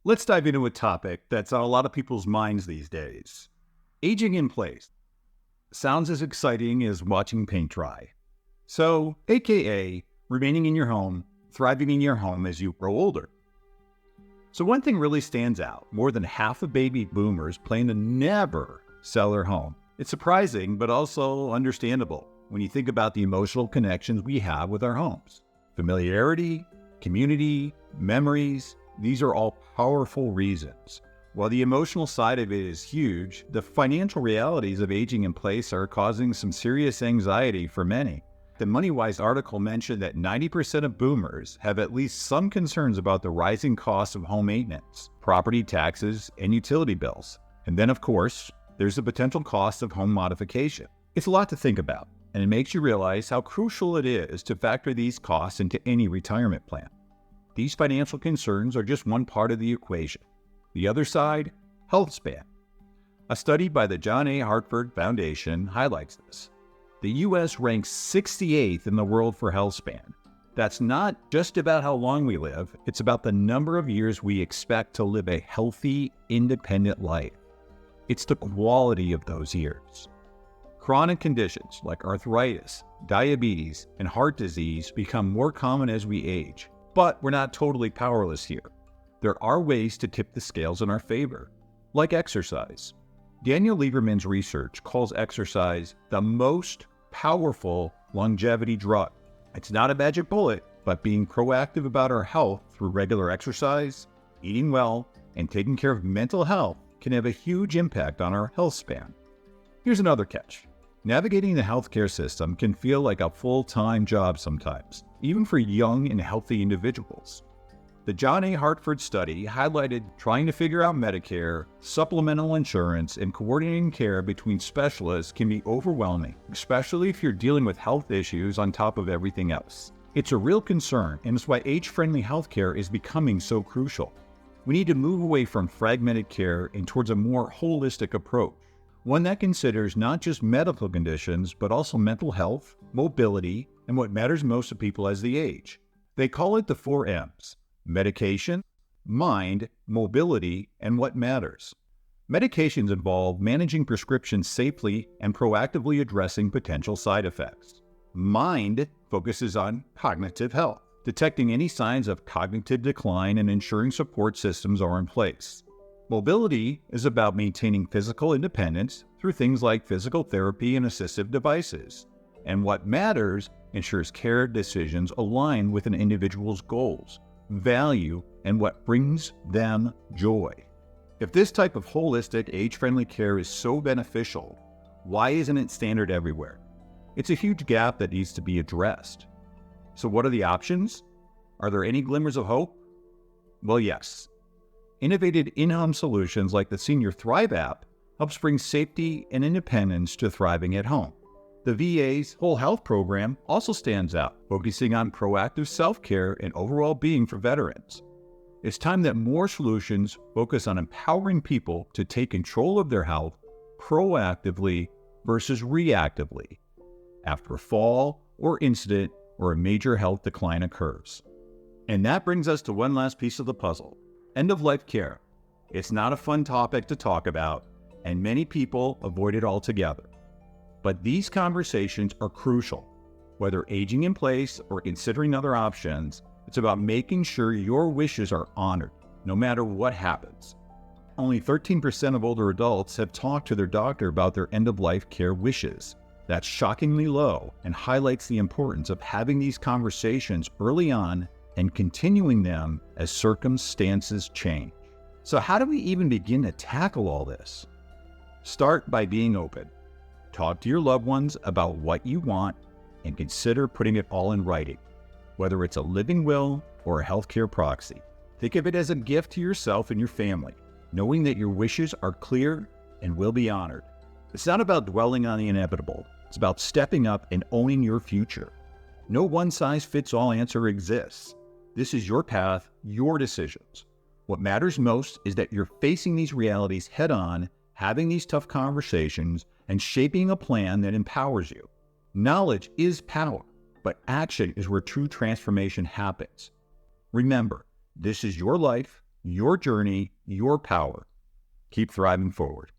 Let's dive into a topic that's on a lot of people's minds these days. Aging in place. Sounds as exciting as watching paint dry. So, AKA, remaining in your home, thriving in your home as you grow older. So one thing really stands out. More than half of baby boomers plan to never sell their home. It's surprising, but also understandable when you think about the emotional connections we have with our homes. Familiarity, community, memories, these are all powerful reasons. While the emotional side of it is huge, the financial realities of aging in place are causing some serious anxiety for many. The MoneyWise article mentioned that 90% of boomers have at least some concerns about the rising costs of home maintenance, property taxes, and utility bills. And then, of course, there's the potential cost of home modification. It's a lot to think about, and it makes you realize how crucial it is to factor these costs into any retirement plan. These financial concerns are just one part of the equation. The other side, Healthspan. A study by the John A. Hartford Foundation highlights this. The U.S. ranks 68th in the world for Healthspan. That's not just about how long we live, it's about the number of years we expect to live a healthy, independent life. It's the quality of those years. Chronic conditions like arthritis, diabetes, and heart disease become more common as we age. But we're not totally powerless here. There are ways to tip the scales in our favor, like exercise. Daniel Lieberman's research calls exercise the most powerful longevity drug. It's not a magic bullet, but being proactive about our health through regular exercise, eating well, and taking care of mental health can have a huge impact on our health span. Here's another catch. Navigating the healthcare system can feel like a full-time job sometimes, even for young and healthy individuals. The John A. Hartford study highlighted trying to figure out Medicare, supplemental insurance, and coordinating care between specialists can be overwhelming, especially if you're dealing with health issues on top of everything else. It's a real concern, and it's why age-friendly healthcare is becoming so crucial. We need to move away from fragmented care and towards a more holistic approach. One that considers not just medical conditions, but also mental health, mobility, and what matters most to people as they age. They call it the 4 M's: medication, mind, mobility, and what matters. Medications involve managing prescriptions safely and proactively addressing potential side effects. Mind focuses on cognitive health, detecting any signs of cognitive decline and ensuring support systems are in place. Mobility is about maintaining physical independence through things like physical therapy and assistive devices. And what matters ensures care decisions align with an individual's goals, value, and what brings them joy. If this type of holistic, age-friendly care is so beneficial, why isn't it standard everywhere? It's a huge gap that needs to be addressed. So what are the options? Are there any glimmers of hope? Well, yes. Innovative in-home solutions like the SeniorThrive App helps bring safety and independence to thriving at home. The VA's whole health program also stands out, focusing on proactive self-care and overall being for veterans. It's time that more solutions focus on empowering people to take control of their health proactively versus reactively after a fall or incident or a major health decline occurs. And that brings us to one last piece of the puzzle: end-of-life care. It's not a fun topic to talk about, and many people avoid it altogether. But these conversations are crucial. Whether aging in place or considering other options, it's about making sure your wishes are honored, no matter what happens. Only 13% of older adults have talked to their doctor about their end-of-life care wishes. That's shockingly low and highlights the importance of having these conversations early on and continuing them as circumstances change. So how do we even begin to tackle all this? Start by being open. Talk to your loved ones about what you want and consider putting it all in writing, whether it's a living will or a healthcare proxy. Think of it as a gift to yourself and your family, knowing that your wishes are clear and will be honored. It's not about dwelling on the inevitable. It's about stepping up and owning your future. No one-size-fits-all answer exists. This is your path, your decisions. What matters most is that you're facing these realities head-on, having these tough conversations, and shaping a plan that empowers you. Knowledge is power, but action is where true transformation happens. Remember, this is your life, Your journey, your power. Keep thriving forward.